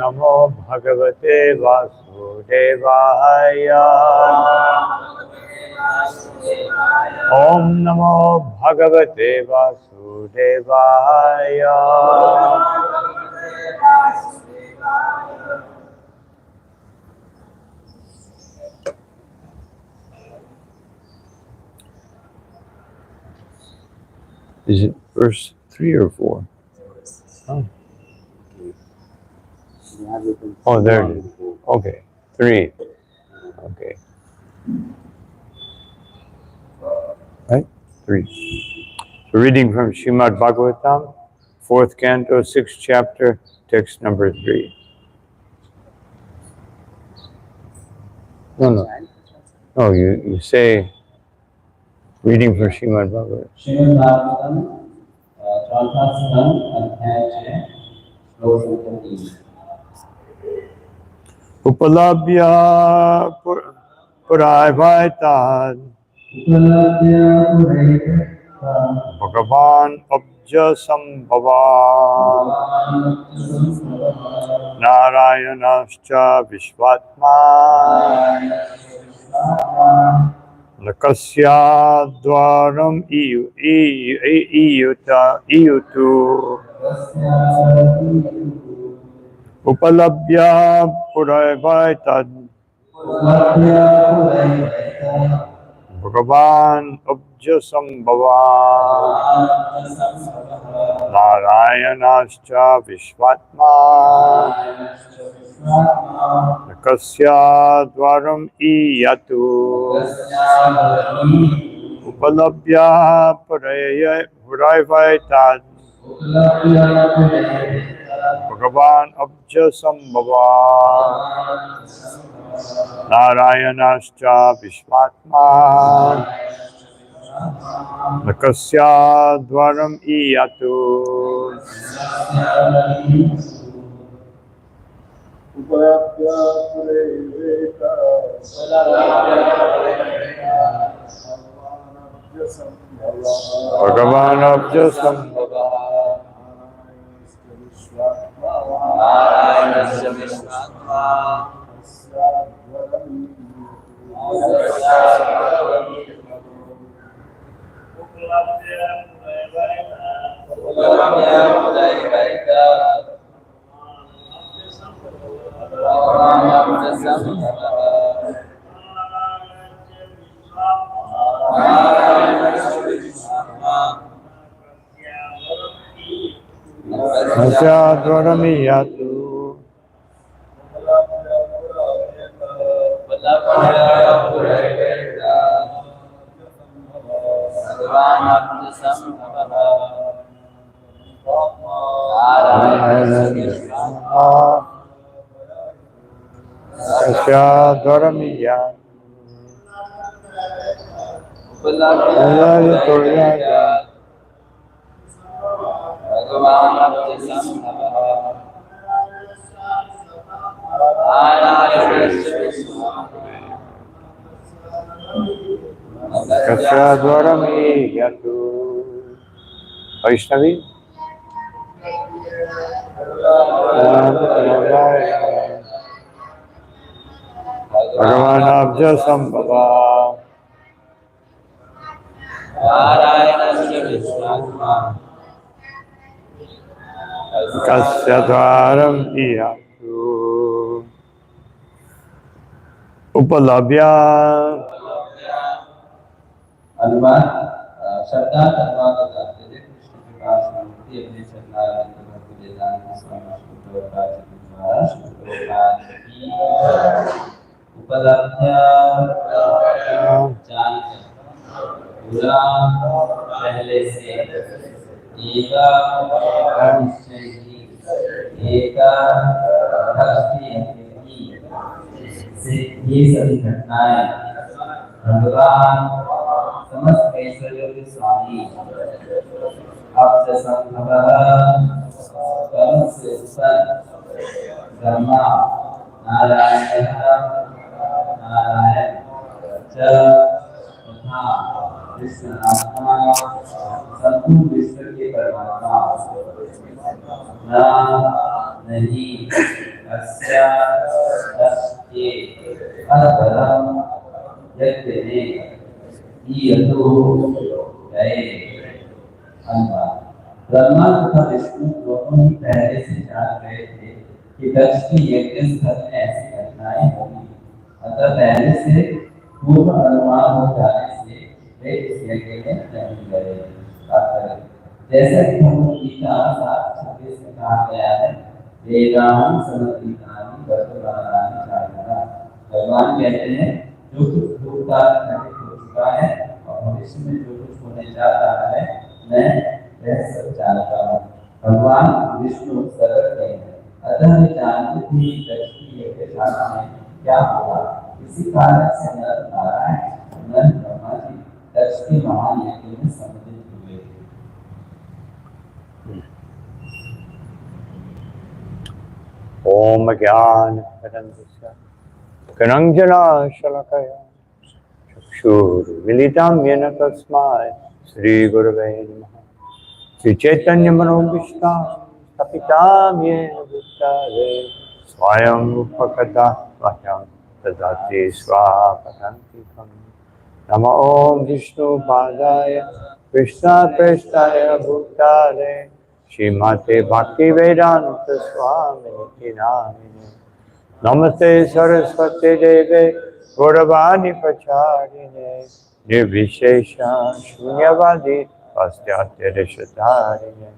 नमो भगवते वासुदेवाय। ओम नमो भगवते वासुदेवाय। Is it verse 3 or 4? Oh, oh there it is. Okay, 3. Okay. Right? 3. So reading from Srimad Bhagavatam, 4th canto, 6th chapter, text number 3. No. No, you say, reading from Srimad Bhagavatam. Srimad Bhagavatam, 12th Skand, Adhyay 6. Upalabhya Puraivaitad Bhagavan Abja Sambhava Narayanascha Vishvatma Lakasya Dwaram Iyutu Upalabhya Puraivaitad Bhagavan Abja Sambhava Narayanascha Vishvatma Lakasya Dwaram Iyatu Upalabhya Puraivaitad Bhagavan Abja Sambhava Narayanascha Vishvatma Lakasya Dwaram Iyatu Bhagavan Abja Sambhava Dwaramiyatu Dwaramiyatu Vaishnavi Bhagavan Abja Sambhava Kasya Dwaram Iyatu Upalabhya अनुवाद श्रद्धा तत्वा का तात्पर्य कृष्ण प्रकाश मूर्ति अपने चरणारविंद में विजयदान स्वामी श्री प्रभुपाद की उपलब्धियां जानकर पूरा पहले से एका निश्चय की एका भक्ति की से ये सभी घटनाएं भगवान समस्त ऐश्वर्यों के स्वामी अब संभव कर्म से उत्पन्न ब्रह्मा नारायण तथा विश्वनात्मा संपूर्ण विश्व के परमात्मा नहीं अस्यास्ते अधरम यत्ते यतो गए। अनुवाद। ब्रह्मा तथा विष्णु दोनों ही पहले से जान गए थे कि दक्ष की यज्ञ स्थल में ऐसी घटनाएं होंगी, अतः पहले से पूर्व अनुमान हो जाने से वे इस यज्ञ में नहीं गए। जैसा कि भगवद्गीता 7:26 में कहा गया है, वेदांग समर्पितानि वर्तमानानि चारणा। भगवान कहते हैं जो कुछ भूतकाल में घटित हो चुका है और भविष्य में जो कुछ होने जा रहा है, मैं वह सब जानता हूँ। भगवान विष्णु सरल हैं, अतः वे जानते थे कि दक्ष की यज्ञशाला में क्या होगा। इसी कारण से नर नारायण नर ब्रह्मा जी दक्ष के महान यज्ञ में सम्मिलित हुए। ओम ज्ञान कनंजना शलाकया चक्षुर्मिलितं येन तस्मै श्री गुरवे नमः। श्री चैतन्य मनोभीष्टां स्थापितां येन भूतले स्वयं रूपकदा मह्यं ददाति स्वापदान्तिकं। नमो ओम विष्णुपादाय कृष्णप्रेष्ठाय भूतले श्रीमते भक्तिवेदांत स्वामिनिति नामिने। नमस्ते सरस्वती देवे गौरवाणी प्रचारिणे निर्विशेष शून्यवादी पाश्चात्य देशधारिणे।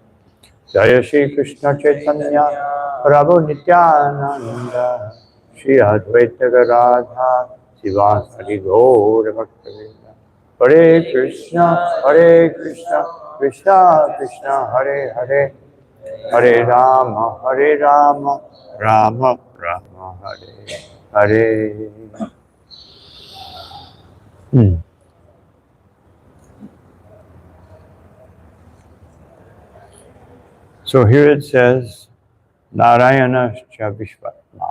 जय श्री कृष्ण चैतन्य प्रभु नित्यानंद श्री अद्वैत गदाधर शिवासादि गौर भक्तवृंद। हरे कृष्ण कृष्ण कृष्ण हरे हरे, हरे Ram Ram Ram Hare Hare. So here it says, Narayana cha Vishvatma,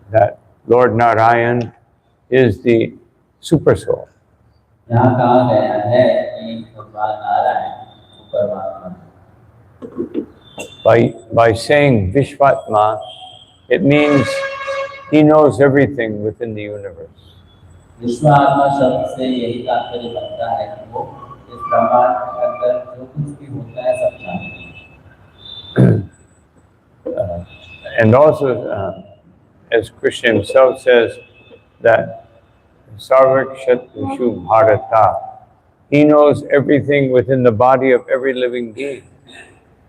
that Lord Narayan is the super soul. यहाँ कहा गया है कि भगवान नारायण परमात्मा। By saying Vishvatma, it means he knows everything within the universe. विश्वात्मा शब्द से यही तात्पर्य बनता है कि वो इस ब्रह्मांड के अंदर जो कुछ भी होता है सब जानते हैं। And also, as Krishna himself says, that Sarvakshatrishu Bharata, he knows everything within the body of every living being.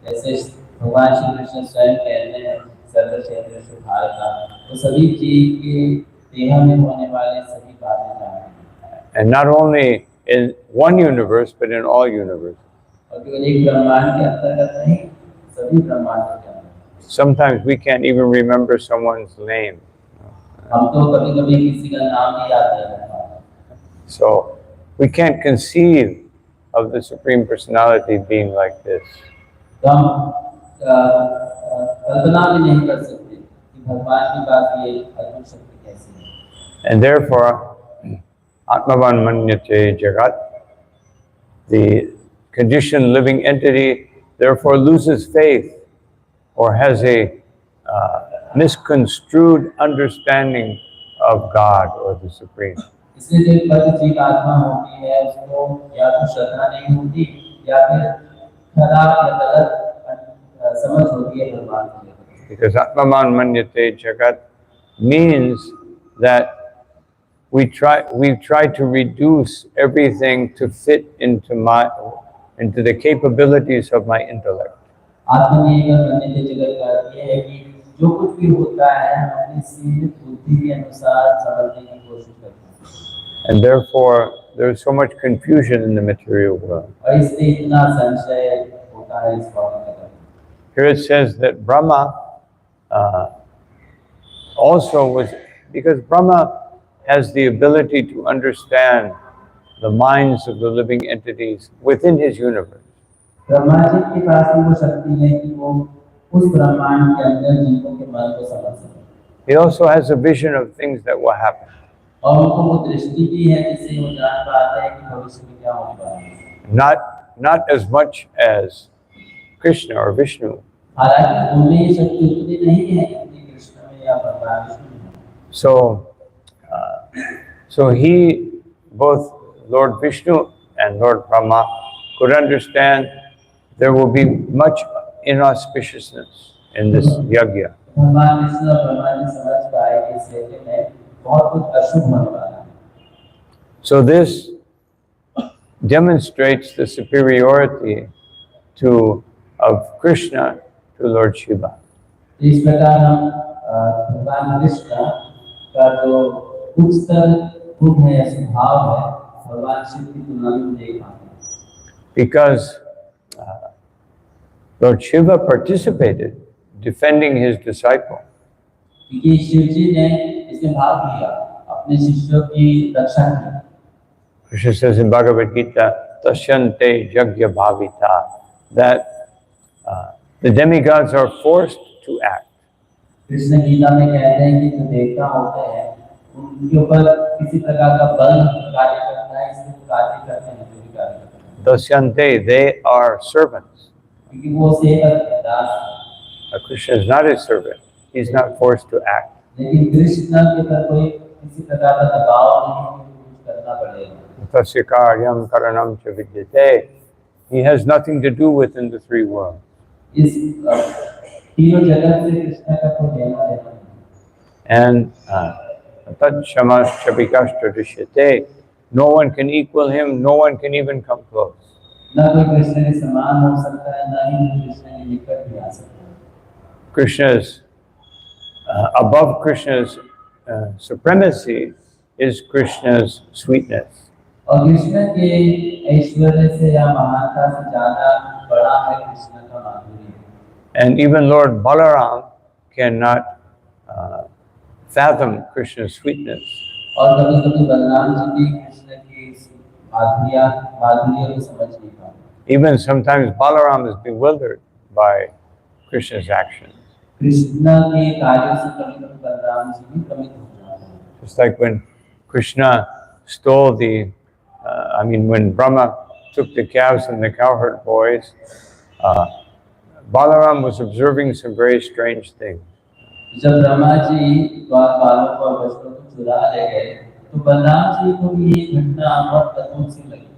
जैसे भगवान श्री कृष्ण स्वयं कहते हैं सर्वक्षेत्रेषु भारता, वो सभी जीव के देह में होने वाले सभी बातें जानते हैं। And not only in one universe, but in all universes. और केवल एक ब्रह्मांड के अंतर्गत नहीं, सभी ब्रह्मांड के अंदर। Sometimes we can't even remember someone's name. हम तो कभी-कभी किसी का नाम नहीं याद नहीं रहता। So we can't conceive of the Supreme Personality being like this. तो हम कल्पना भी नहीं कर सकते कि भगवान के पास ये अद्भुत शक्ति कैसी है। And therefore, Atmavan Manyate Jagat, the conditioned living entity, therefore loses faith or has a misconstrued understanding of God or the Supreme. इसलिए जो जीव आत्मा होती है उसको या तो श्रद्धा नहीं होती या फिर खराब या गलत समझ होती है भगवान को। Because Atmaman Manyate Jagat means that we try to reduce everything to fit into the capabilities of my intellect. आत्मनिर्भर बनने की जगह का ये है कि जो कुछ भी होता है हम अपनी सीमित बुद्धि के अनुसार समझने की कोशिश करते हैं। And therefore, there is so much confusion in the material world. और इसलिए इतना संशय होता है इस बात में। Here it says that Brahma also was, because Brahma has the ability to understand the minds of the living entities within his universe. Brahma ji के पास वो शक्ति है कि वो उस ब्रह्मांड के अंदर जीवों के मन को समझ सके। He also has a vision of things that will happen. और उनको वो दृष्टि भी है जिससे वो जान पाते हैं कि भविष्य में क्या होने वाला है। Not as much as Krishna or Vishnu. हालांकि उनमें ये शक्ति उतनी नहीं है जितनी कृष्ण में या भगवान विष्णु हैं। So he, both Lord Vishnu and Lord Brahma, could understand there will be much inauspiciousness in this yajna. भगवान विष्णु और ब्रह्मा जी समझ पाए कि इस यज्ञ में बहुत कुछ अशुभ होने वाला है। So this demonstrates the superiority of Krishna to Lord Shiva. इस प्रकार हम भगवान कृष्ण का जो उच्चतर गुण है या स्वभाव है भगवान शिव की तुलना में देख पाते हैं। Because Lord Shiva participated defending his disciple. क्योंकि शिव जी ने इसमें भाग लिया, अपने शिष्यों की रक्षा की। Krishna says in Bhagavad Gita, Tasyante Jagya Bhavita, that the demigods are forced to act. Krishna Gita में कहते हैं कि जो देवता होते हैं उनके ऊपर किसी प्रकार का बल कार्य करता है, इसलिए वो कार्य करते हैं, जो भी कार्य करते हैं। Tasyante, they are servants. क्योंकि वो सेवक है, दास है। Krishna is not a servant. He's not forced to act. लेकिन कृष्ण के ऊपर कोई किसी प्रकार का दबाव नहीं है कि कुछ करना पड़ेगा। Tasya karyam karanam cha vidyate. He has nothing to do within the three worlds. इस तीनों जगत से कृष्ण का कोई लेना देना नहीं। And tat shamas chabikashtra drishyate. No one can equal him. No one can even come close. ना कोई कृष्ण के समान हो सकता है, ना ही कृष्ण के निकट भी आ सकता है। Krishna's above Krishna's supremacy is Krishna's sweetness. और कृष्ण के ऐश्वर्य से या महानता से ज्यादा बड़ा है कृष्ण का माधुर्य। And even Lord Balaram cannot fathom Krishna's sweetness. और कभी-कभी बलराम जी भी कृष्ण की माधुर्य को समझ नहीं पाते। Even sometimes Balaram is bewildered by Krishna's actions. Krishna के कार्यों से कभी-कभी बलराम जी भी भ्रमित हो जाते हैं। Just like when Krishna stole when Brahma took the calves from the cowherd boys, Balaram was observing some very strange things. जब ब्रह्मा जी बालों को और वस्त्रों को चुरा ले गए, तो बलराम जी को भी ये घटना बहुत अद्भुत सी लगी।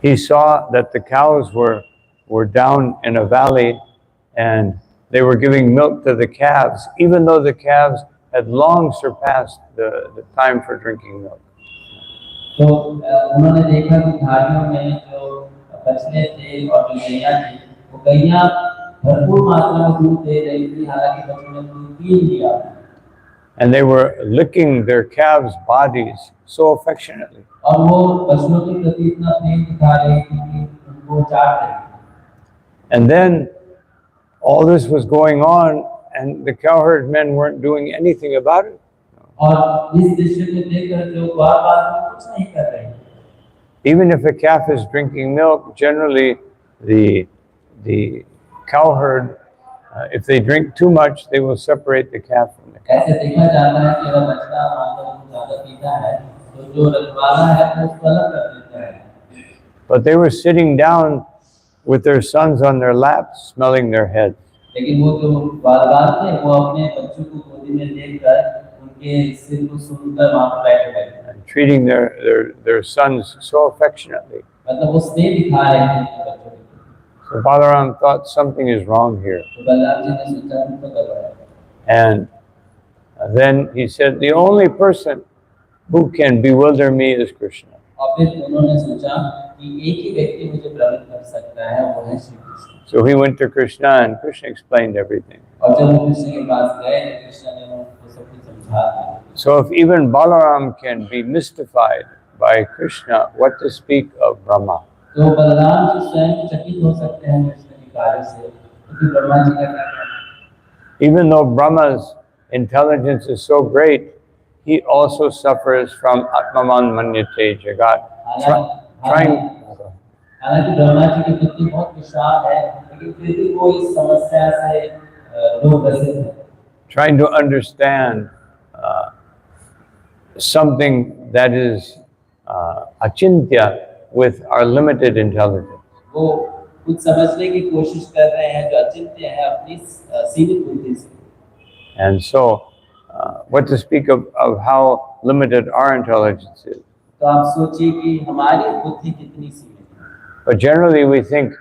He saw that the cows were down in a valley and they were giving milk to the calves, even though the calves had long surpassed the time for drinking milk. तो उन्होंने देखा कि झाड़ियों में जो बछड़े थे और जो गैया थी, वो गैया भरपूर मात्रा में दूध दे रही थी, हालांकि बछड़े ने दूध पी लिया। And they were licking their calves' bodies so affectionately. और वो बछड़ों के प्रति इतना प्रेम दिखा रही थी कि उनको चाट रही थी। And then all this was going on, and the cowherd men weren't doing anything about it. और इस दृश्य को देखकर जो बार-बार कुछ नहीं कर रहे। Even if a calf is drinking milk, generally the cowherd, if they drink too much, they will separate the calf from the cow. ऐसे देखा जाता है कि अगर बछड़ा मात्र ज़्यादा पीता है, तो जो रखवाला है वो उसको अलग कर देता है। But they were sitting down with their sons on their laps, smelling their heads. लेकिन वो जो बाल-बाल थे, वो अपने बच्चों को गोदी में लेकर उनके सिर को सूंघकर वहाँ पर बैठे हैं। And treating their sons so affectionately. मतलब वो स्नेह दिखा रहे थे अपने बच्चों को। So Balaram thought something is wrong here. तो बलराम जी ने सोचा कुछ तो गड़बड़ है। And then he said, the only person who can bewilder me is Krishna. और फिर उन्होंने सोचा कि एक ही व्यक्ति मुझे भ्रमित कर सकता है, वो है Shri Krishna. So he went to Krishna and Krishna explained everything. और जब वो कृष्ण के पास गए, तो कृष्ण ने उनको सब कुछ समझा दिया। So if even Balaram can be mystified by Krishna, what to speak of Brahma? तो बलराम जी स्वयं चकित हो सकते हैं कृष्ण के कार्य से, तो फिर ब्रह्मा जी का क्या कहना? Even though Brahma's intelligence is so great, he also suffers from Atmaman Manyate Jagat. हालांकि ब्रह्मा जी की बुद्धि बहुत विशाल है, लेकिन फिर भी वो इस समस्या से लोग ग्रसित हैं। Trying to understand something that is achintya with our limited intelligence. वो कुछ समझने की कोशिश कर रहे हैं जो अचिंत्य है अपनी सीमित बुद्धि से। And so, what to speak of how limited our intelligence is. तो आप सोचिए कि हमारी बुद्धि कितनी सीमित है। But generally we think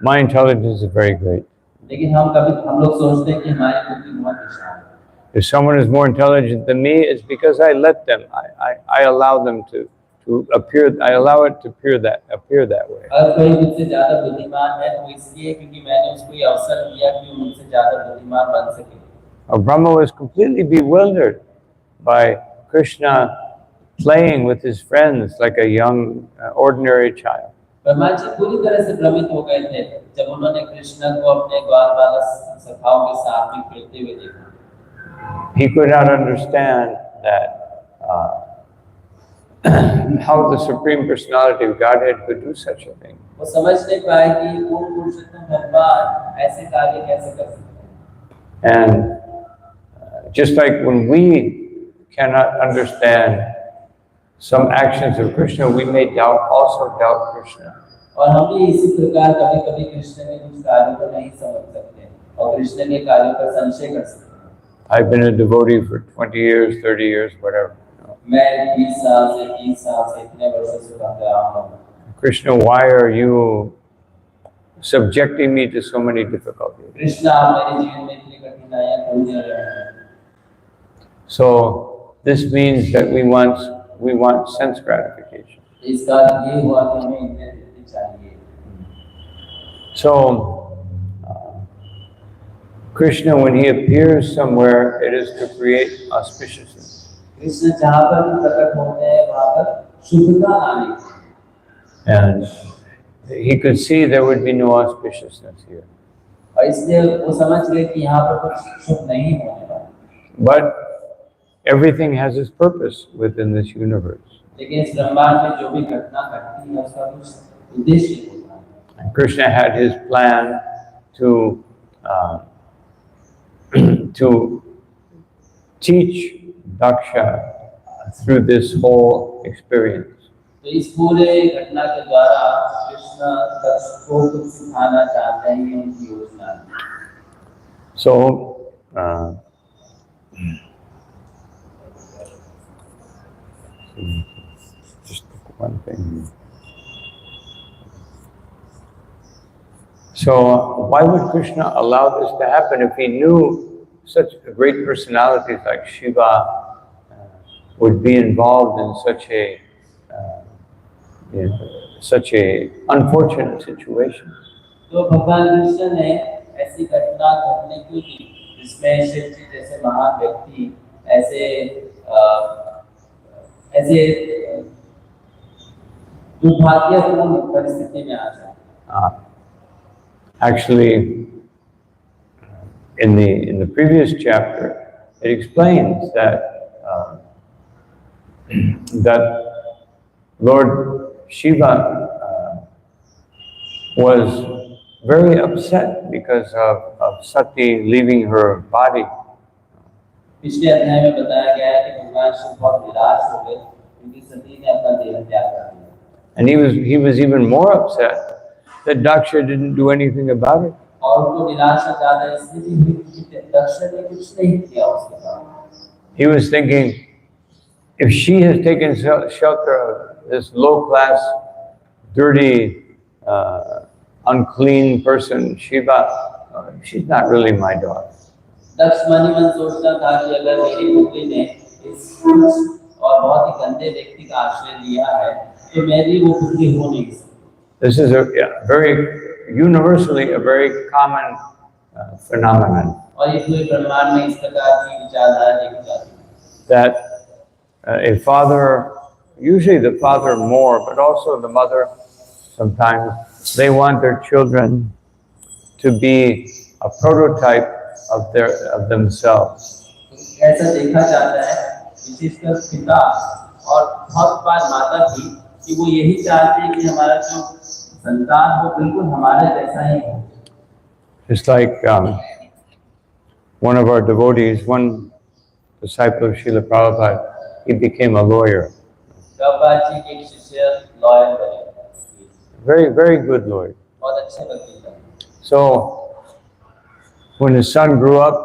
my intelligence is very great. लेकिन हम लोग सोचते हैं कि हमारी बुद्धि बहुत विशाल है। If someone is more intelligent than me, it's because I let them. I allow them to appear. I allow it to appear that way. अगर कोई मुझसे ज्यादा बुद्धिमान है तो इसलिए क्योंकि मैंने उसको ये अवसर दिया कि वो मुझसे ज्यादा बुद्धिमान बन सके। Brahma was completely bewildered by Krishna playing with his friends like a young, ordinary child. Brahma ji पूरी तरह से भ्रमित हो गए थे जब उन्होंने कृष्ण को अपने ग्वाल बालक सखाओं के साथ में खेलते हुए देखा। He could not understand that how the Supreme Personality of Godhead could do such a thing. वो समझ नहीं पाए कि पूर्ण पुरुषोत्तम भगवान ऐसे कार्य कैसे कर सकते हैं। And just like when we cannot understand some actions of Krishna, we may also doubt Krishna. और हम भी इसी प्रकार कभी-कभी कृष्ण के कुछ कार्यों को नहीं समझ सकते और कृष्ण के कार्यों पर संशय कर सकते हैं। I've been a devotee for 20 years, 30 years, whatever. मैं 20 साल से 30 साल से इतने वर्षों से भक्त रहा हूँ। Krishna, why are you subjecting me to so many difficulties? Krishna आप मेरे जीवन में इतनी कठिनाइयां क्यों दे रहे हैं? So this means that we want sense gratification. इसका ये हुआ कि हमें इंद्रिय तृप्ति चाहिए। So Krishna, when he appears somewhere, it is to create auspiciousness. Krishna जहाँ पर भी प्रकट होते हैं वहाँ पर शुभता आनी। And he could see there would be no auspiciousness here. और इसलिए वो समझ गए कि यहाँ पर कुछ शुभ नहीं होने वाला। But everything has its purpose within this universe. लेकिन इस ब्रह्मांड में जो भी घटना घटती है उसका कुछ उद्देश्य होता है। Krishna had his plan to to teach Daksha through this whole experience. तो इस पूरे घटना के द्वारा कृष्ण दक्ष को कुछ सिखाना चाहते हैं, ये उनकी योजना है। So just one thing. So why would Krishna allow this to happen if he knew such great personalities like Shiva would be involved in such a unfortunate situation? तो भगवान कृष्ण ने ऐसी घटना घटने क्यों दी जिसमें शिव जी जैसे महान व्यक्ति ऐसे दुर्भाग्यपूर्ण परिस्थिति में आ जाए? Actually, in the previous chapter, it explains that Lord Shiva was very upset because of Sati leaving her body. पिछले अध्याय में बताया गया है कि भगवान शिव बहुत निराश हो गए क्योंकि सती ने अपना देह त्याग कर दिया। And he was even more upset that Daksha didn't do anything about it. और उनको निराशा ज्यादा इसलिए हुई कि दक्ष ने कुछ नहीं किया उसके बाद। He was thinking, if she has taken shelter of this low-class, dirty, unclean person, Shiva, she's not really my daughter. दक्ष मन ही मन सोचता था कि अगर मेरी पुत्री ने इस और बहुत ही गंदे व्यक्ति का आश्रय लिया है तो मेरी वो पुत्री हो नहीं सकती। This is universally a very common phenomenon. और ये पूरे ब्रह्मांड में इस प्रकार की विचारधारा देखी जाती है। That a father, usually the father more, but also the mother, sometimes they want their children to be a prototype of themselves. ऐसा देखा जाता है विशेषकर पिता और बहुत बार माता भी कि वो यही चाहते हैं कि हमारा जो संतान हो बिल्कुल हमारे जैसा ही हो। Just like one of our devotees, one disciple of Srila Prabhupada, he became a lawyer. Prabhupada ji के एक शिष्य लॉयर बने। Very, very good lawyer. बहुत अच्छे वकील बने। So when his son grew up,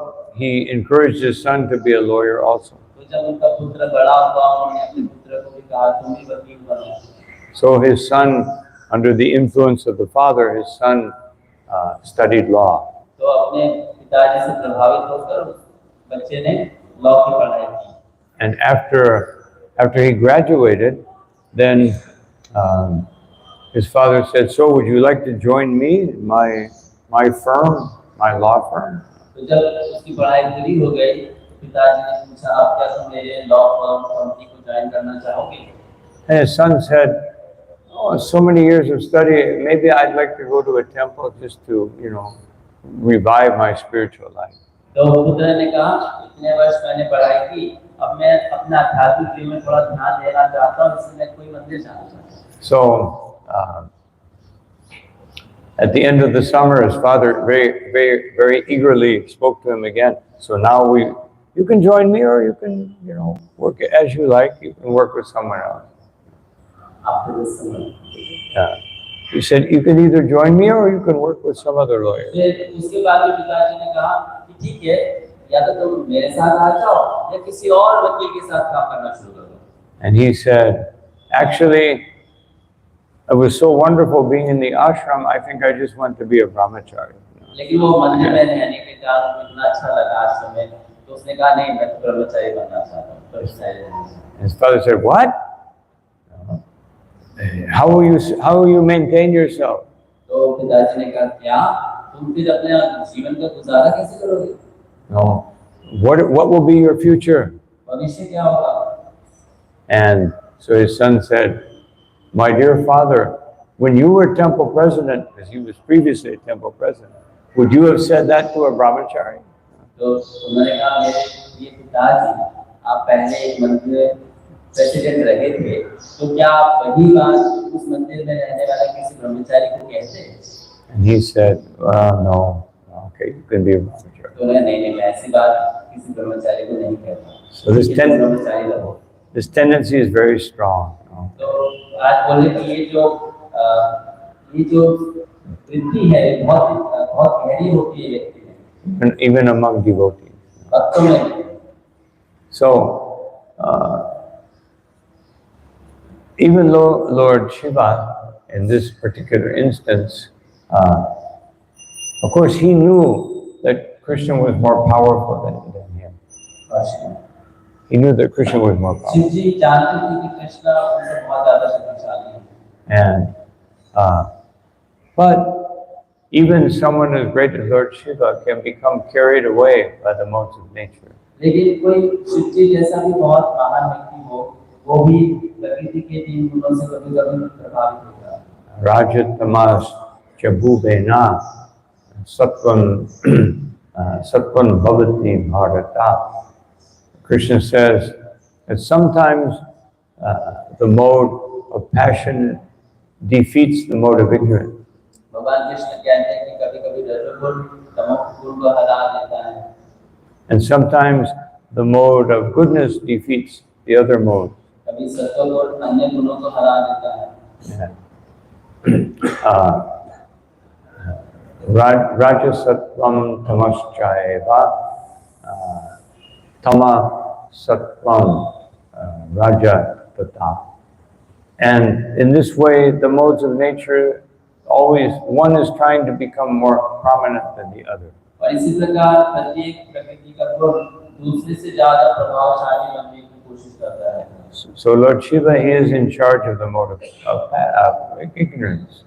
he encouraged his son to be a lawyer also. तो जब उनका पुत्र बड़ा हुआ उन्होंने अपने पुत्र को भी कहा तुम भी वकील बनो। So his son, under the influence of the father, his son studied law. तो अपने पिताजी से प्रभावित होकर बच्चे ने लॉ की पढ़ाई की। And after he graduated, then his father said, "So would you like to join me, my firm, my law firm?" तो जब उसकी पढ़ाई पूरी हो गई पिताजी ने पूछा आप क्या तुम मेरे लॉ फर्म कंपनी को ज्वाइन करना चाहोगे? And his son said, "Oh, so many years of study, maybe I'd like to go to a temple just to, revive my spiritual life." तो पुत्र ने कहा इतने वर्ष मैंने पढ़ाई की अब मैं अपना आध्यात्मिक जीवन में थोड़ा ध्यान देना चाहता हूँ इसलिए मैं कोई मंदिर जाना चाहता हूँ। So at the end of the summer, his father very, very, very eagerly spoke to him again. So now you can join me, or you can, work as you like. You can work with someone else. After the summer. Yeah. He said, you can either join me, or you can work with some other lawyer. फिर उसके बाद पिताजी ने कहा कि ठीक है या तो तुम मेरे साथ आ जाओ या किसी और वकील के साथ काम करना शुरू करो। And he said, actually, it was so wonderful being in the ashram, I think I just want to be a brahmachari. लेकिन वो मंदिर में रहने के कारण इतना अच्छा लगा आश्रम में तो उसने कहा नहीं मैं तो ब्रह्मचारी बनना चाहता हूँ ब्रह्मचारी रहना चाहता हूँ। His father said, what? How will you maintain yourself? तो पिताजी ने कहा क्या तुम फिर अपने जीवन का गुजारा कैसे करोगे? No. What will be your future? भविष्य क्या होगा? And so his son said, my dear father, when you were temple president, because he was previously a temple president, would you have said that to a brahmachari? तो उन्होंने कहा मेरे पिताजी आप पहले एक मंदिर प्रेसिडेंट रहे थे तो क्या आप वही बात उस मंदिर में रहने वाले किसी ब्रह्मचारी को कहते? And he said, well, no. Okay, you can be a brahmachari. तो नहीं मैं ऐसी बात किसी ब्रह्मचारी को नहीं कहता। So this tendency is very strong. तो आज बोले कि ये जो वृत्ति है बहुत गहरी होती है व्यक्ति में। Even among devotees. भक्तों में। So even though Lord Shiva, in this particular instance, of course, he knew that Krishna was more powerful than him. He knew that Krishna was more powerful. And but even someone as great as Lord Shiva can become carried away by the modes of nature. Rajatamas Chabubena Satvan Bhavati Bharata. Krishna says that sometimes the mode of passion defeats the mode of ignorance. And sometimes the mode of goodness defeats the other mode. Yeah. Rajasatvam tamaschayeva tama satvam raja tata. And in this way, the modes of nature always, one is trying to become more prominent than the other. So Lord Shiva, he is in charge of the mode of ignorance.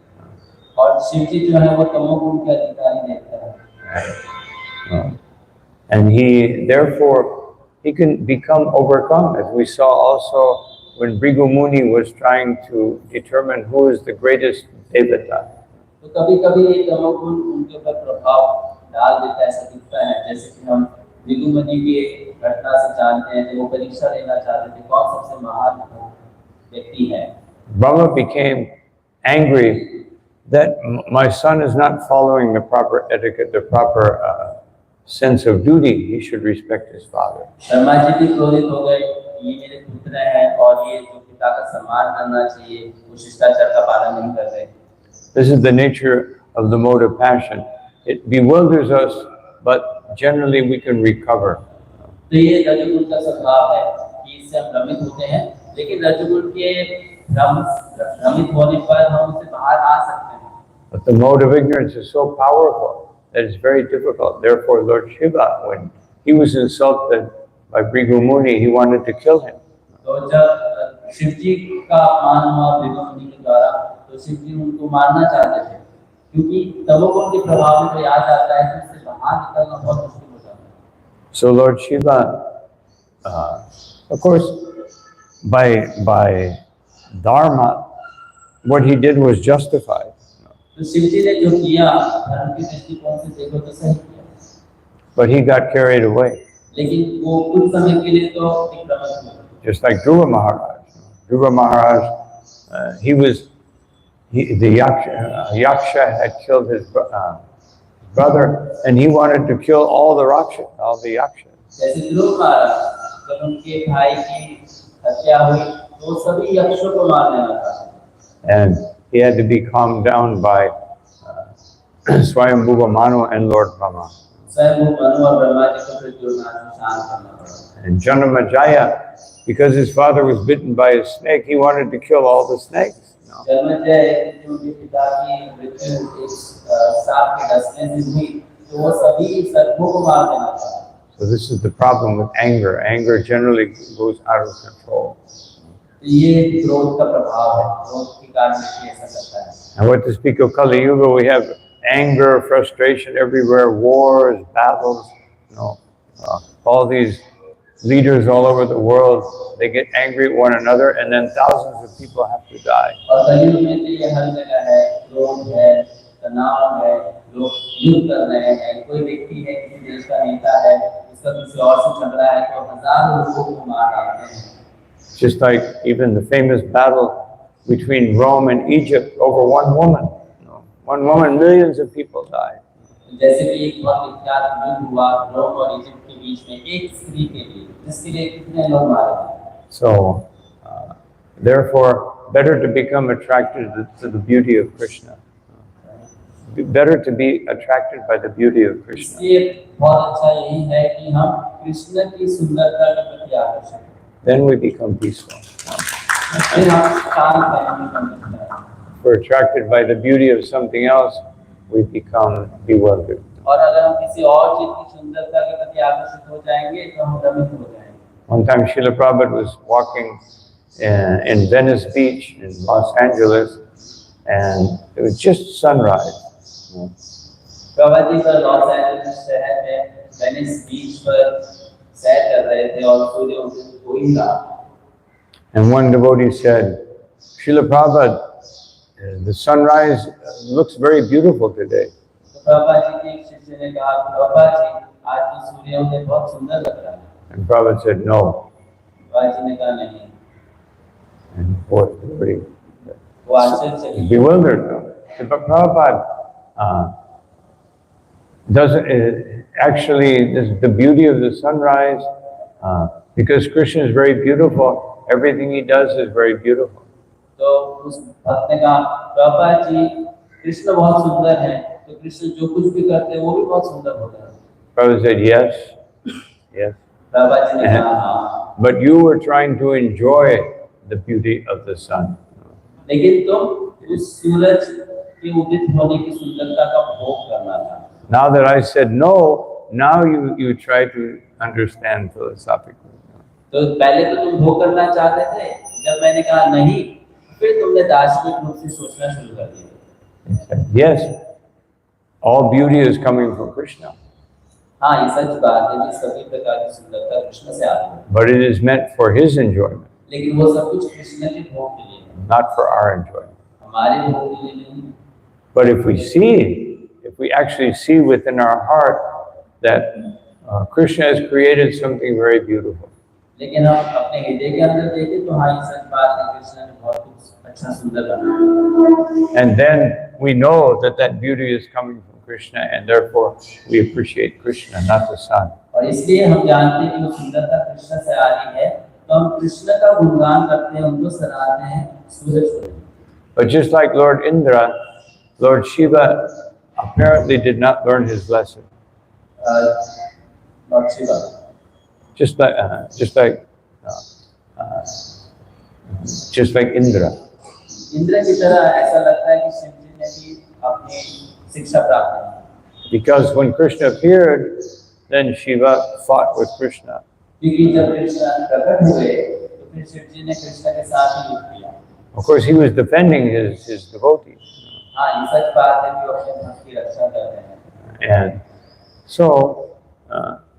And he, therefore, he can become overcome, as we saw also when Bhrigu Muni was trying to determine who is the greatest devata. Brahma became angry that my son is not following the proper etiquette, the proper sense of duty. He should respect his father. This is the nature of the mode of passion. It bewilders us but generally we can recover. तो ये रजोगुण का स्वभाव है कि इससे हम भ्रमित होते हैं, लेकिन रजोगुण के भ्रमित होने पर हम उससे बाहर आ सकते हैं। But the mode of ignorance is so powerful that it's very difficult. Therefore, Lord Shiva, when he was insulted by Bhrigu Muni, he wanted to kill him. तो जब शिव जी का अपमान हुआ भृगु मुनि के द्वारा, तो शिव जी उनको मारना चाहते थे, क्योंकि तमोगुण के प्रभाव में तो याद आता है कि उससे बाहर निकलना बहुत मुश्किल हो जाता है। So Lord Shiva, of course, by dharma, what he did was justified. तो शिव जी ने जो किया धर्म के दृष्टिकोण से देखो तो सही किया, But he got carried away, लेकिन वो कुछ समय के लिए तो विभ्रमित हुआ। just like Guru Maharaj. Guru Maharaj, the Yaksha had killed his brother, and he wanted to kill all the Yakshas. जैसे ध्रुव महाराज जब उनके भाई की हत्या हुई तो सभी यक्षों को मारने लगा, And he had to be calmed down by Swayambhuva Manu and Lord Brahma. स्वयं मनु और ब्रह्मा जी को फिर जुड़ना शांत करना पड़ा। And Janamajaya, because his father was bitten by a snake, he wanted to kill all the snakes. Janmejay जो उनके पिता की मृत्यु एक सांप के डसने से हुई, तो वो सभी सर्पों को मार देना चाहा। So this is the problem with anger. Anger generally goes out of control. ये क्रोध का प्रभाव है, क्रोध के कारण से ऐसा करता है। And what to speak of Kali Yuga, we have anger, frustration everywhere, wars, battles, all these leaders all over the world, they get angry at one another, and then thousands of people have to die. और कलयुग में तो ये हर जगह है, क्रोध है, तनाव है, लोग युद्ध कर रहे हैं, कोई व्यक्ति है किसी देश का नेता है, उसका किसी और से झगड़ा है तो हजारों लोगों को मार डालते हैं। Just like even the famous battle between Rome and Egypt over one woman. One woman, millions of people died. जैसे कि एक बहुत विख्यात युद्ध हुआ रोम और इजिप्ट के बीच में एक स्त्री के लिए, जिसके लिए कितने लोग मारे गए। So, therefore, better to become attracted to the beauty of Krishna. Better to be attracted by the beauty of Krishna. इसलिए बहुत अच्छा यही है कि हम कृष्ण की सुंदरता के प्रति आकर्षित हों। Then we become peaceful. फिर हम शांत महसूस करते हैं। If we're attracted by the beauty of something else, we become bewildered. और अगर हम किसी और चीज की सुंदरता के प्रति आकर्षित हो जाएंगे तो हम भ्रमित हो जाएंगे। One time Srila Prabhupada was walking in Venice Beach in Los Angeles, and it was just sunrise. Prabhupada ji का लॉस एंजलिस शहर में वेनिस बीच पर सैर कर रहे थे और सूर्य उदय हो ही रहा। And one devotee said, Srila Prabhupada, the sunrise looks very beautiful today. And Prabhupada said, no. And boy, everybody bewildered. Said, but Prabhupada, doesn't actually the beauty of the sunrise, because Krishna is very beautiful, everything he does is very beautiful. तो उस भक्त ने कहा प्रभुपाद जी कृष्ण बहुत सुंदर हैं, तो कृष्ण जो कुछ भी करते हैं वो भी बहुत सुंदर होता है। Prabhupada said yes. Prabhupada ji ने कहा हाँ। But you were trying to enjoy the beauty of the sun. लेकिन तुम उस सूरज के उदित होने की सुंदरता का भोग करना था। Now that I said no, now you try to understand philosophically. तो पहले तो तुम भोग करना चाहते थे, जब मैंने कहा नहीं, फिर तुमने दार्शनिक रूप से सोचना शुरू कर दिया। Yes, all beauty is coming from Krishna. हाँ, ये सच बात है कि सभी प्रकार की सुंदरता कृष्ण से आती है। But it is meant for his enjoyment. लेकिन वो सब कुछ कृष्ण के भोग के लिए है। Not for our enjoyment. हमारे भोग के लिए नहीं। But if we actually see within our heart that Krishna has created something very beautiful. लेकिन हम अपने हृदय के अंदर देखें तो हाँ, ये सच बात है कृष्ण ने बहुत कुछ अच्छा सुंदर बनाया। And then we know that beauty is coming from Krishna, and therefore we appreciate Krishna, not the sun. और इसलिए हम जानते हैं कि वो सुंदरता कृष्ण से आ रही है, तो हम कृष्ण का गुणगान करते हैं, उनको सराहते हैं, सूरज को। But just like Lord Indra, Lord Shiva apparently did not learn his lesson. Lord Shiva. just like Indra. Indra की तरह ऐसा लगता है कि शिव जी ने भी अपनी शिक्षा प्राप्त की. Because when Krishna appeared, then Shiva fought with Krishna. क्योंकि जब कृष्ण प्रकट हुए तो फिर शिव जी ने कृष्ण के साथ ही युद्ध किया. Of course, he was defending his devotees. हाँ, ये सच बात है कि वो अपने भक्त की रक्षा कर रहे हैं. And so,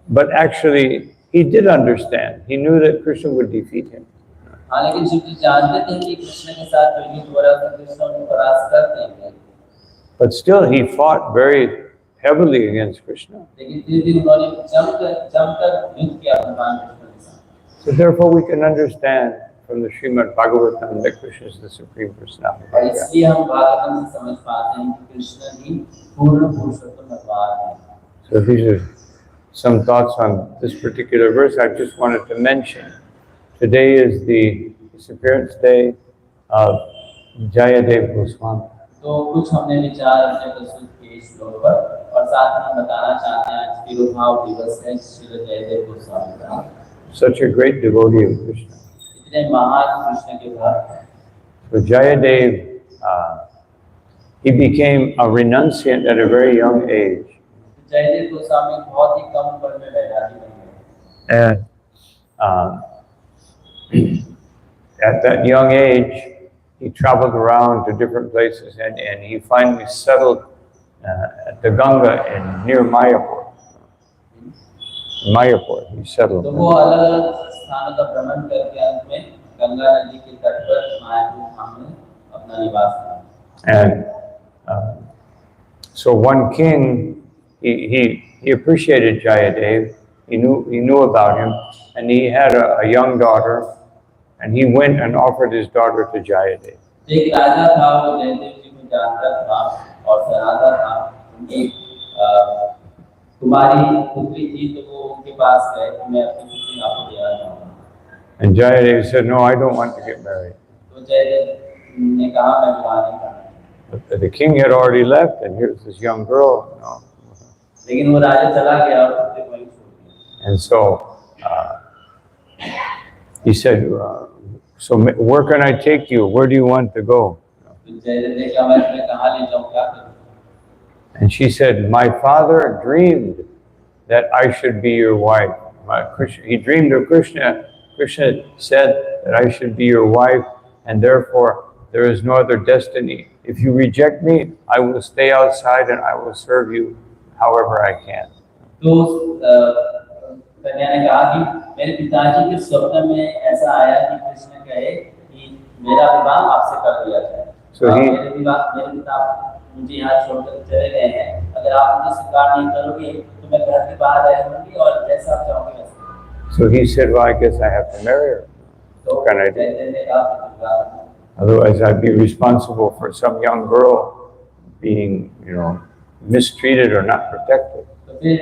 but actually, he did understand. He knew that Krishna would defeat him. हाँ, लेकिन शिव जी जानते थे कि कृष्ण के साथ जो युद्ध हो रहा था कृष्ण उनको परास्त कर देंगे. But still, he fought very heavily against Krishna. लेकिन फिर भी उन्होंने जमकर युद्ध किया भगवान कृष्ण के साथ. So therefore, we can understand from the Srimad Bhagavatam that Krishna is the Supreme Personality. और इसलिए हम भागवतम से समझ पाते हैं कि कृष्ण ही पूर्ण पुरुषोत्तम भगवान हैं. So these are some thoughts on this particular verse. I just wanted to mention. Today is the disappearance day of Jayadev Goswami. तो कुछ हमने विचार अपने प्रस्तुत किए श्लोक पर और साथ में हम बताना चाहते हैं आज तिरुभाव दिवस है श्रील जयदेव गोस्वामी का. Such a great devotee of Krishna. इतने महान कृष्ण के भक्त. So Jayadev, he became a renunciant at a very young age. Jaydev Goswami बहुत ही कम उम्र में वैरागी बन गए. And at that young age, he traveled around to different places, and he finally settled at the Ganga near Mayapur. Mayapur, he settled. तो वो अलग-अलग स्थानों का भ्रमण करके अंत में गंगा नदी के तट पर मायापुर धाम में अपना निवास किया. And so one king, he appreciated Jayadev. He knew about him, and he had a young daughter, and he went and offered his daughter to Jayadev. एक राजा था वो जयदेव जी को जानता था और सराहता था. उनकी कुमारी पुत्री थी तो वो उनके पास गए कि मैं अपनी पुत्री आपको देना चाहूँगा. And Jayadev said, "No, I don't want to get married." तो जयदेव ने कहा मैं विवाह नहीं करना. But the king had already left, and here's this young girl. No. लेकिन वो राजा चला गया और पुत्री को ही छोड़ दिया. And so he said, "So where can I take you? Where do you want to go?" तो जयदेव ने कहा मैं तुम्हें कहाँ ले जाऊँ, क्या करूँ. And she said, "My father dreamed that I should be your wife." He dreamed of Krishna. Krishna said that I should be your wife, and therefore there is no other destiny. If you reject me, I will stay outside and I will serve you however I can. तो कन्या ने कहा कि मेरे पिताजी के स्वप्न में ऐसा आया कि कृष्ण कहे कि मेरा विवाह आपसे कर दिया जाए. मेरे पिता मुझे यहाँ छोड़कर चले गए हैं. अगर आप मुझे स्वीकार नहीं करोगे तो मैं घर के बाहर रहूंगी और जैसा आप चाहोगे वैसा. So he said, "Well, I guess I have to marry her. What can I do? Otherwise, I'd be responsible for some young girl being, mistreated or not protected." तो फिर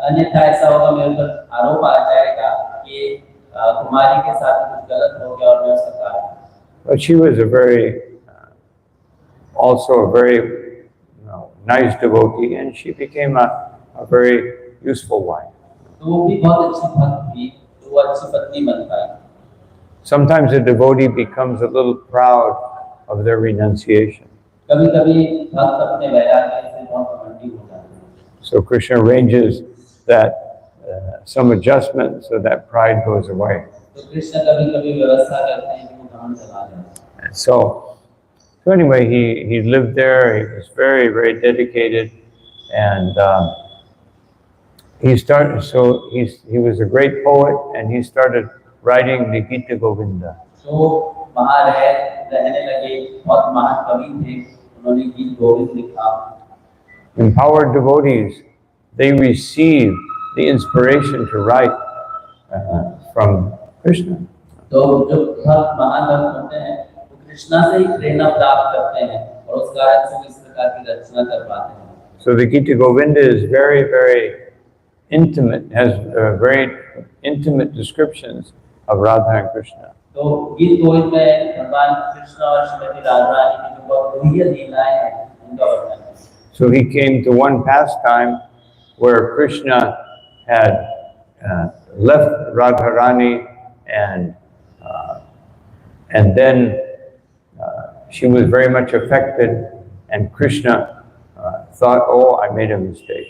अन्यथा ऐसा होगा मेरे ऊपर आरोप आ जाएगा कि कुमारी के साथ कुछ गलत हो गया और मैं उसका कारण. But she was also a very nice devotee, and she became a very useful wife. तो वो भी बहुत अच्छी भक्त थी, तो वो अच्छी पत्नी बन पाई. Sometimes a devotee becomes a little proud of their renunciation. कभी-कभी भक्त अपने वैराग्य से बहुत घमंडी हो जाते हैं. So Krishna arranges that some adjustment so that pride goes away. तो कृष्ण कभी-कभी व्यवस्था करते हैं कि वो घमंड चला जाए. So anyway, he lived there. He was very, very dedicated, and he was a great poet, and he started writing the Gita Govinda. तो वहाँ रहने लगे, बहुत महान कवि थे, उन्होंने गीत गोविंद लिखा. Empowered devotees, they receive the inspiration to write from Krishna. तो जो भक्त महान भक्त होते हैं वो कृष्णा से ही प्रेरणा प्राप्त करते हैं और उस कारण से इस प्रकार की रचना कर पाते हैं. So the Gita Govinda is very, very intimate, has very intimate descriptions of Radha and Krishna. तो गीत गोविंद में भगवान कृष्ण और श्रीमती राधा की जो बहुत गहरी लीलाएं हैं उनका वर्णन है. So he came to one pastime where Krishna had left Radharani, and then she was very much affected, and Krishna thought, oh, I made a mistake.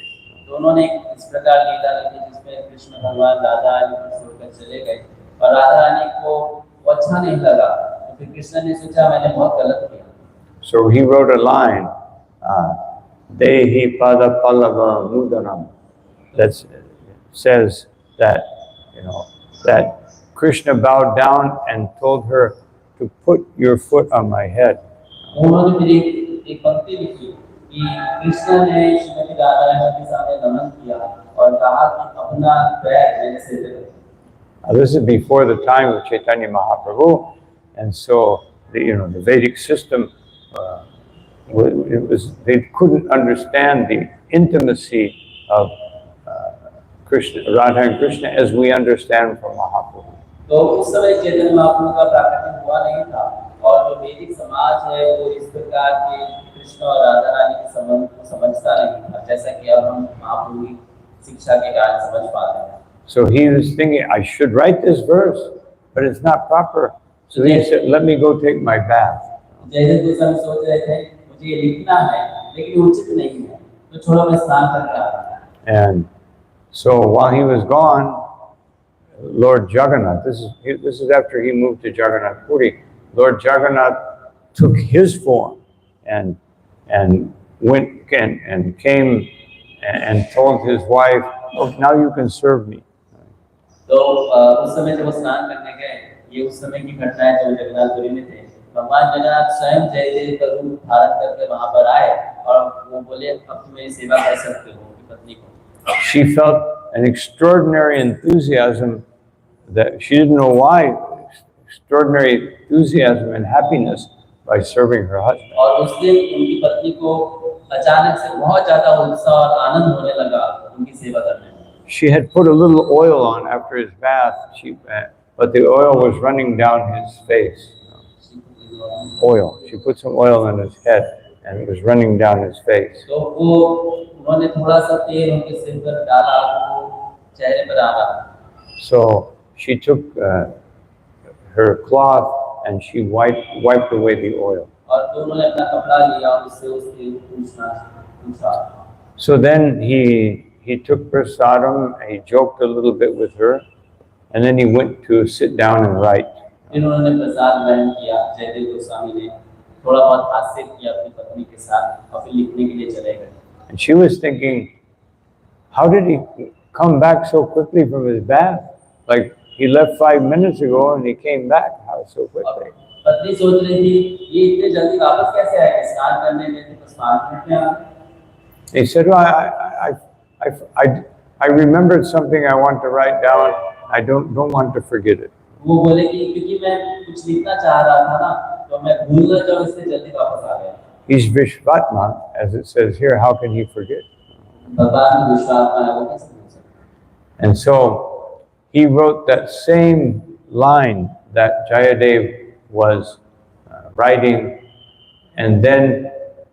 दोनों ने इस प्रकार लीला रखी जिसमें कृष्ण भगवान राधा रानी को छोड़कर चले गए और राधा रानी को वो अच्छा नहीं लगा तो फिर कृष्ण ने सोचा मैंने बहुत गलत किया. So he wrote a line, Dehi pada pallava mudanam, that says that, that Krishna bowed down and told her to put your foot on my head. उन्होंने फिर एक पंक्ति लिखी कि कृष्ण ने श्रीमती राधा रानी के सामने नमन किया और कहा कि अपना पैर मेरे सिर पे रखो. Now, this is before the time of Chaitanya Mahaprabhu, and so the Vedic system, they couldn't understand the intimacy of Krishna, Radha and Krishna as we understand from Mahaprabhu. तो उस समय चैतन्य महाप्रभु का प्राकट्य हुआ नहीं था और जो वैदिक समाज है वो इस प्रकार के कृष्ण और राधा रानी के संबंध को समझता नहीं था जैसा कि अब हम महाप्रभु की शिक्षा के कारण समझ पाते हैं. So he was thinking, I should write this verse, but it's not proper. So he said, let me go take my bath. Jaydev Goswami सोच रहे थे मुझे ये लिखना है लेकिन उचित नहीं है तो छोड़ो मैं स्नान करके आता हूं. And so while he was gone, Lord Jagannath, this is after he moved to Jagannath Puri, Lord Jagannath took his form and went and came and told his wife, oh, now you can serve me. तो उस समय जब वो स्नान करने गए ये उस समय की घटना है जब जगन्नाथपुरी में थे. भगवान जगन्नाथ स्वयं जयदेव का रूप धारण करके वहां पर आए और वो बोले अब तुम मेरी सेवा कर सकते हो उनकी पत्नी को. She felt an extraordinary enthusiasm that she didn't know why, extraordinary enthusiasm and happiness by serving her husband. और उस दिन उनकी पत्नी को अचानक से बहुत ज्यादा उत्साह और आनंद होने लगा उनकी सेवा करने में. She had put a little oil on after his bath, but the oil was running down his face. Oil. She put some oil on his head and it was running down his face. तो वो उन्होंने थोड़ा सा तेल उनके सिर पर डाला वो चेहरे पर आ रहा. So she took her cloth and she wiped away the oil. और तो उन्होंने अपना कपड़ा लिया और उससे उसके पूछा. So then he took prasadam, he joked a little bit with her, and then he went to sit down and write. फिर उन्होंने प्रसाद ग्रहण किया. जयदेव गोस्वामी ने थोड़ा बहुत हास्य किया अपनी पत्नी के साथ और फिर लिखने के लिए चले गए. And she was thinking, how did he come back so quickly from his bath? Like he left 5 minutes ago and he came back. How so quickly? पत्नी सोच रही थी ये इतने जल्दी वापस कैसे आए. स्नान करने में थे तो स्नान करने आए. He said, well, I remembered something I want to write down. I don't want to forget it. वो बोले कि क्योंकि मैं कुछ लिखना चाह रहा था ना तो मैं भूल न जाऊं इसलिए जल्दी वापस आ गया. He's Vishvatma, as it says here. How can he forget? भगवान विश्वात्मा है वो कैसे भूल सकता. And so he wrote that same line that Jayadev was writing, and then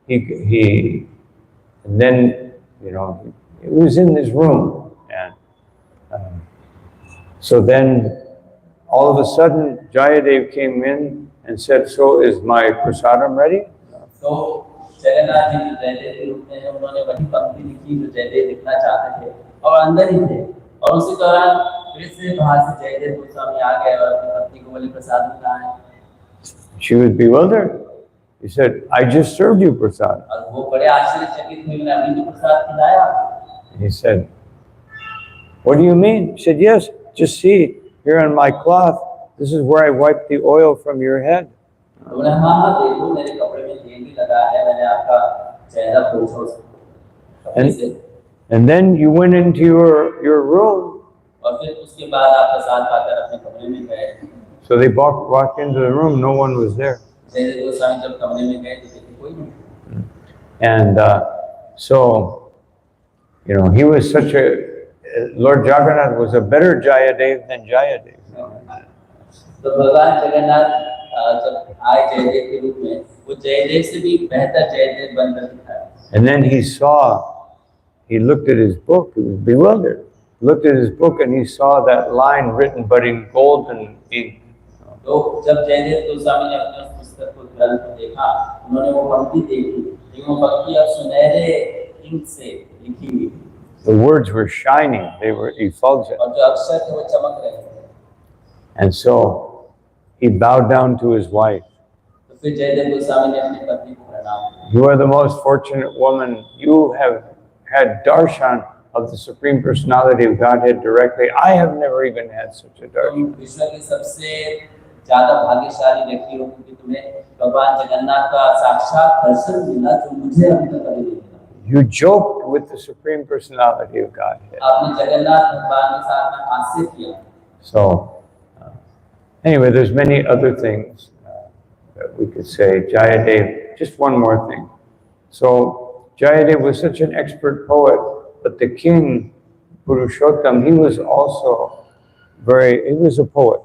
he it was in his room, and so then all of a sudden Jayadev came in and said, so is my prasadam ready? तो जगन्नाथ जी जयदेव के रूप में उन्होंने वही पंक्ति लिखी जो जयदेव लिखना चाहते थे और अंदर ही थे और उसी दौरान फिर से बाहर से जयदेव गोस्वामी आ गए और अपनी पत्नी को बोले प्रसाद कहाँ है. She was bewildered. He said, I just served you prasad. और वो बड़े आश्चर्यचकित हुए मैंने अभी तो प्रसाद खिलाया. He said, what do you mean? She said, yes, just see here on my cloth, this is where I wiped the oil from your head. उन्होंने हाँ हाँ देखो मेरे कपड़े में तेल भी लगा है मैंने आपका चेहरा पोंछा उससे से. And then you went into your room. और फिर उसके बाद आप प्रसाद पाकर अपने कमरे में गए. So they walked into the room, no one was there. Jaydev Goswami जब कमरे में गए तो देखते कोई नहीं. And so, he was such Lord Jagannath was a better Jayadev than Jayadev. तो भगवान जगन्नाथ जब आए जयदेव के रूप में वो जयदेव से भी बेहतर जयदेव बनकर दिखाया. And then he saw he looked at his book, he was bewildered. He looked at his book and he saw that line written but in golden ink. तो जब जयदेव गोस्वामी ने अपने उस पुस्तक को ग्रंथ देखा, उन्होंने वो पंक्ति देखी, लेकिन वो पंक्ति अब सुनहरे इंक से लिखी हुई थी। The words were shining, they were effulgent. और जो अक्षर थे वो चमक रहे थे। And so he bowed down to his wife. तो फिर जयदेव गोस्वामी ने अपनी पत्नी को प्रणाम किया। You are the most fortunate woman. You have had darshan of the Supreme Personality of Godhead directly. I have never even had such a darshan. विश्व की सबसे ज्यादा भाग्यशाली व्यक्ति हो क्योंकि तुम्हें भगवान जगन्नाथ का साक्षात दर्शन मिला जो मुझे अभी तक कभी नहीं मिला। You joked with the Supreme Personality of Godhead. आपने जगन्नाथ भगवान के साथ में हास्य किया। So, anyway, there's many other things that we could say. Jayadev, just one more thing. So, Jayadev was such an expert poet, but the king, Purushottam, he was also he was a poet.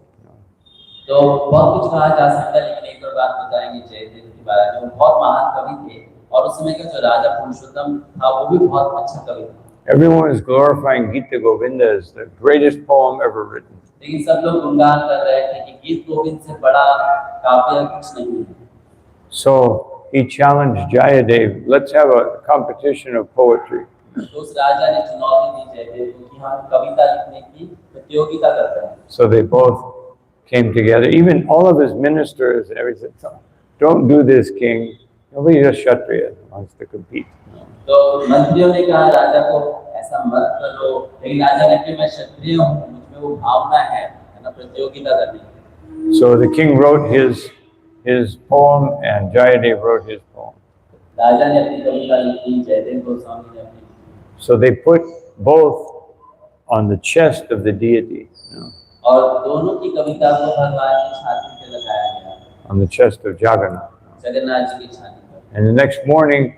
तो बहुत कुछ कहा जा सकता है, लेकिन एक और बात बताएंगे जयदेव के बारे में। वो बहुत महान कवि थे और उस समय का जो राजा पुरुषोत्तम था वो भी बहुत अच्छा कवि था। Everyone is glorifying Gita Govinda as the greatest poem ever written. लेकिन सब लोग गुणगान कर रहे थे कि गीत गोविंद से बड़ा काव्य कुछ नहीं है। So he challenged Jayadev, let's have a competition of poetry. तो उस राजा ने चुनौती दी जयदेव को कि हम कविता लिखने की प्रतियोगिता करते हैं। So they both came together. Even all of his ministers and everything. Don't do this, king. Nobody's a Kshatriya wants to compete. तो मंत्रियों ने कहा राजा को ऐसा मत करो, लेकिन राजा ने कहा मैं क्षत्रिय हूँ, मुझमें वो भावना है ना प्रतियोगिता करने की। So the king wrote his poem and Jayadev wrote his poem. राजा ने अपनी कविता लिखी, जयदेव गोस्वामी ने अपनी। So they put both on the chest of the deity. और दोनों की कविता को भगवान की छाती पे लगाया गया। On the chest of Jagannath. Jagannath ji की छाती पर। And the next morning,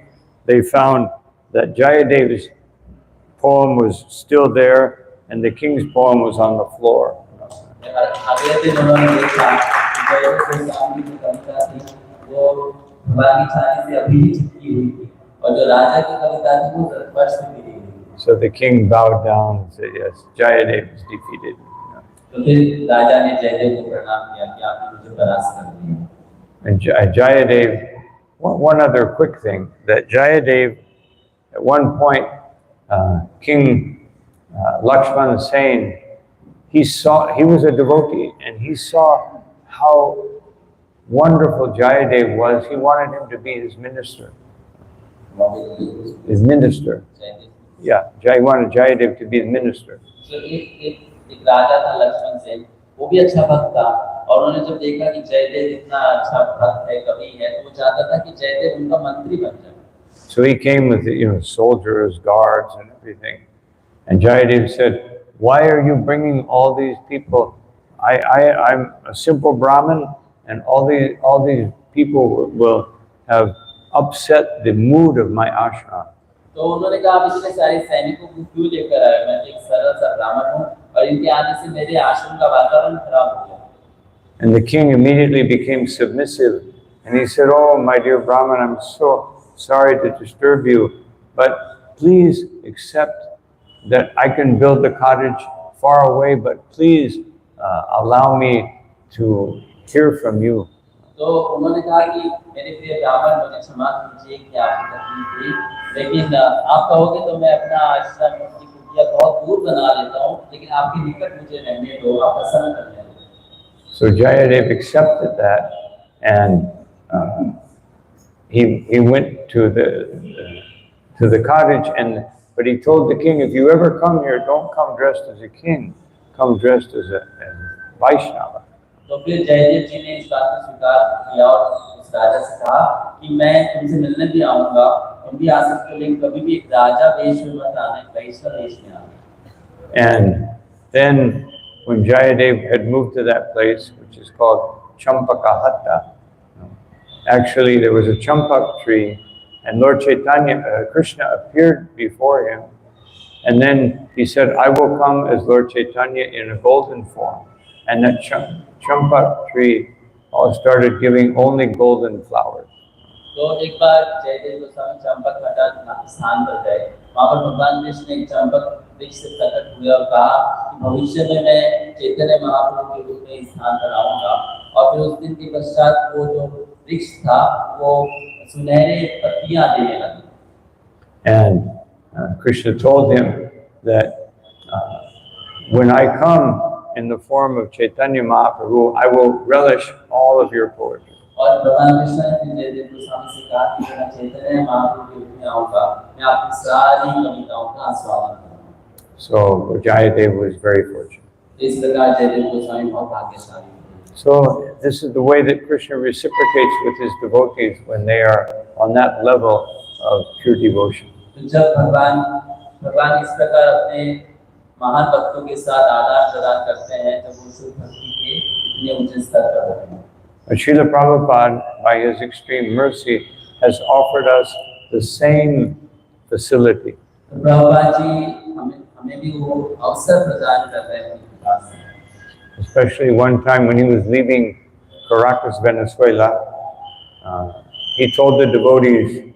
they found that Jayadev's poem was still there, and the king's poem was on the floor. अगले दिन उन्होंने देखा कि जयदेव गोस्वामी की कविता थी वो भगवान की छाती से अभी भी चिपकी हुई थी, और जो राजा की कविता थी वो फर्श पे गिरी हुई थी। So the king bowed down and said, "Yes, Jayadev is defeated." तो फिर राजा ने जयदेव को प्रणाम किया कि आपने मुझे परास्त कर दिया। And Jayadev, one other quick thing, that Jayadev, at one point, King Lakshman Sen, he was a devotee, and he saw how wonderful Jayadev was. He wanted him to be his minister. His minister. Yeah, he wanted Jayadev to be his minister. So एक राजा था लक्ष्मण सेन, वो भी अच्छा भक्त था, और उन्होंने जब देखा कि जयदेव इतना अच्छा भक्त है, कवि है, तो वो चाहता था कि जयदेव उनका मंत्री बन जाए। So he came with soldiers, guards, and everything. And Jayadev said, "Why are you bringing all these people? I'm a simple Brahmin, and all these people will have upset the mood of my ashram." तो उन्होंने कहा आप इतने सारे सैनिकों को क्यों लेकर आए? मैं एक सरल सा ब्राह्मण हूँ और इनके आने से मेरे आश्रम का वातावरण खराब हो गया। And the king immediately became submissive, and he said, "Oh, my dear Brahman, I'm so sorry to disturb you, but please accept that I can build the cottage far away, but please allow me to hear from you." तो उन्होंने कहा कि मेरे प्रिय ब्राह्मण, मुझे क्षमा कीजिए कि आपकी तकलीफ हुई, लेकिन आप कहोगे तो मैं अपना आश्रम की कुटिया बहुत दूर बना लेता हूँ, लेकिन आपके निकट मुझे रहने दो, आप प्रसन्न कर लें। So Jayadev accepted that, and he went to the cottage, but he told the king, "If you ever come here, don't come dressed as a king, come dressed as a Vaishnava." तो फिर जयदेव जी ने इस बात को स्वीकार किया और उस राजा से कहा कि मैं तुमसे मिलने भी आऊंगा, तुम भी आ सकते हो, लेकिन कभी भी एक राजा वेश में मत आना, एक वैश्य वेश में आना। And then when Jayadev had moved to that place, which is called Champakahatta, actually there was a champak tree, and Lord Chaitanya, Krishna appeared before him, and then he said, "I will come as Lord Chaitanya in a golden form." And that champak tree all started giving only golden flowers. तो एक बार जयदेव गोस्वामी चंपक घाटा स्थान पर गए वहाँ पर भगवान कृष्ण एक चंपक वृक्ष से प्रकट हुए और कहा कि भविष्य में मैं चैतन्य महाप्रभु के रूप में स्थान पर आऊंगा। और फिर उस दिन के पश्चात वो जो वृक्ष था वो सुनहरे पत्तियां देने लगा। And Krishna told him that when I come in the form of Chaitanya Mahaprabhu, I will relish all of your poetry. और भगवान कृष्ण ने जयदेव गोस्वामी से कहा कि मैं चैतन्य महाप्रभु के रूप में आऊंगा, मैं आपकी सारी कविताओं का आस्वादन करूंगा। So Jayadev was very fortunate. इस प्रकार जयदेव गोस्वामी बहुत भाग्यशाली थे। So this is the way that Krishna reciprocates with his devotees when they are on that level of pure devotion. तो जब भगवान इस प्रकार अपने महान भक्तों के साथ आदान प्रदान करते हैं, जब वो शुद्ध भक्ति के इतने ऊंचे स्तर पर होते हैं। But Srila Prabhupada, by his extreme mercy, has offered us the same facility. Prabhupada ji हमें भी वो अवसर प्रदान कर रहे हैं। Especially one time when he was leaving Caracas, Venezuela, he told the devotees,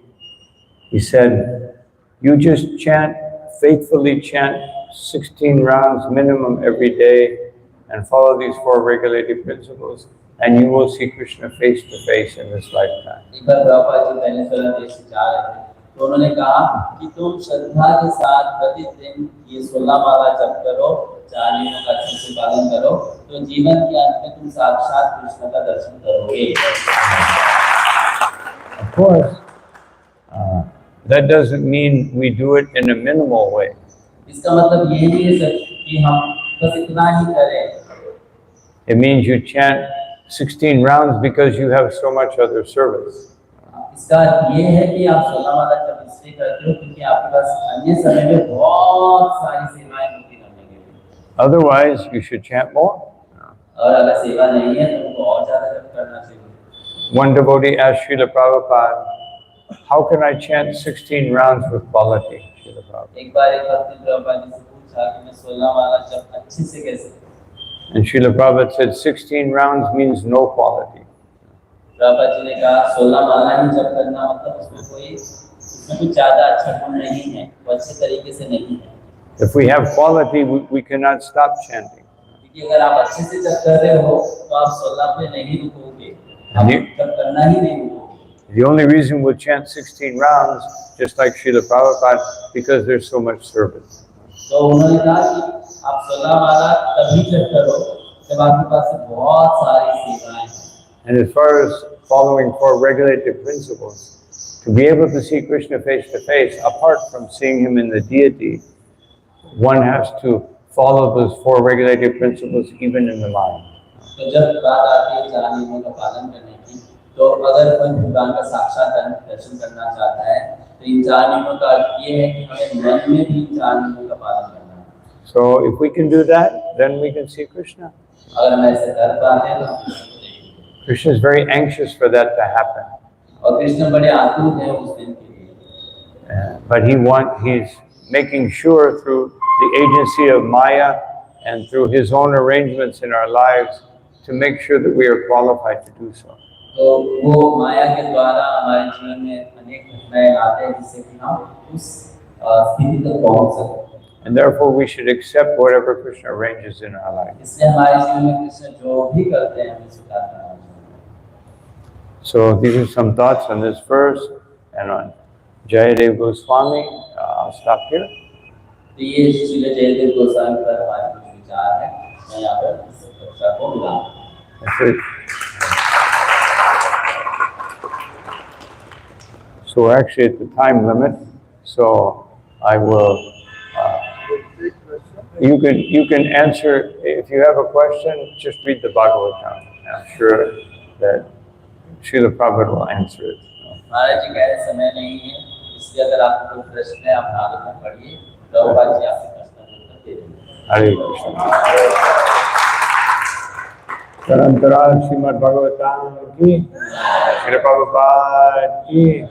he said, you just chant, faithfully chant 16 rounds minimum every day and follow these 4 regulative principles, and you will see Krishna face to face in this lifetime. एक बार Prabhupada ji Venezuela देश से जा रहे थे, तो उन्होंने कहा कि तुम श्रद्धा के साथ प्रतिदिन ये 16 माला जप करो, 4 नियमों का अच्छे से पालन करो, तो जीवन के अंत में तुम साक्षात कृष्ण का दर्शन करोगे। Of course, that doesn't mean we do it in a minimal way. इसका मतलब ये नहीं है कि हम बस इतना ही करें। It means you chant 16 rounds because you have so much other service. इसका ये है कि आप 16 माला जब इसलिए करते हो क्योंकि आपके पास अन्य समय में बहुत सारी सेवाएं होती करने के लिए। Otherwise, you should chant more. और अगर सेवा नहीं है तो उनको और ज्यादा जप करना चाहिए। One devotee asked Srila Prabhupada, how can I chant 16 rounds with quality? Srila Prabhupada. एक बार एक भक्त प्रभुपाद जी से पूछा कि मैं 16 माला जप अच्छे से कैसे। And Srila Prabhupada said 16 rounds means no quality. Prabhupada ji ने कहा 16 माला ही जप करना मतलब उसमें कुछ ज्यादा अच्छा गुण नहीं है, वो अच्छे तरीके से नहीं है। If we have quality, we cannot stop chanting. क्योंकि अगर आप अच्छे से जप कर रहे हो तो आप 16 पे नहीं रुकोगे, आप जप करना ही नहीं रुकोगे। The only reason we'll chant 16 rounds, just like Srila Prabhupada, because there's so much service. तो उन्होंने कहा कि आप 16 माला तभी जप करो जब आपके पास बहुत सारी सेवाएं हैं। And as far as following 4 regulative principles, to be able to see Krishna face to face, apart from seeing him in the deity, one has to follow those 4 regulative principles even in the mind. तो जब बात आती है 4 नियमों का पालन करने की, तो अगर कोई भगवान का साक्षात दर्शन करना चाहता है, तो इन 4 नियमों का अर्थ ये है कि हमें मन में भी 4 नियमों का पालन करना है। So if we can do that, then we can see Krishna. अगर हम ऐसे कर पाते हैं तो Krishna is very anxious for that to happen. और कृष्ण बड़े आतुर हैं उस दिन के लिए। But he's making sure through the agency of Maya and through his own arrangements in our lives to make sure that we are qualified to do so. तो वो माया के द्वारा हमारे जीवन में अनेक घटनाएं लाते हैं जिससे कि हम उस स्थिति तक पहुंच सकें। And therefore we should accept whatever Krishna arranges in our life. इसलिए हमारे जीवन में कृष्ण जो भी करते हैं हमें स्वीकार करना चाहिए। So these are some thoughts on this verse and on Jayadev Goswami. I'll stop here. तो ये श्रील जयदेव गोस्वामी पर हमारे कुछ विचार हैं। मैं यहाँ पर इस कक्षा को मिलाऊंगा। So we're actually at the time limit. So I will. You can answer if you have a question. Just read the Bhagavatam. I'm sure that Srila Prabhupada will answer it. महाराज जी कह रहे समय नहीं है, इसलिए अगर आपको कोई प्रश्न है आप भागवत पढ़िए, प्रभुपाद जी आपके प्रश्न का उत्तर दे देंगे। Hare Krishna. Parantara Srimad Bhagavatam ki, Srila Prabhupada ki.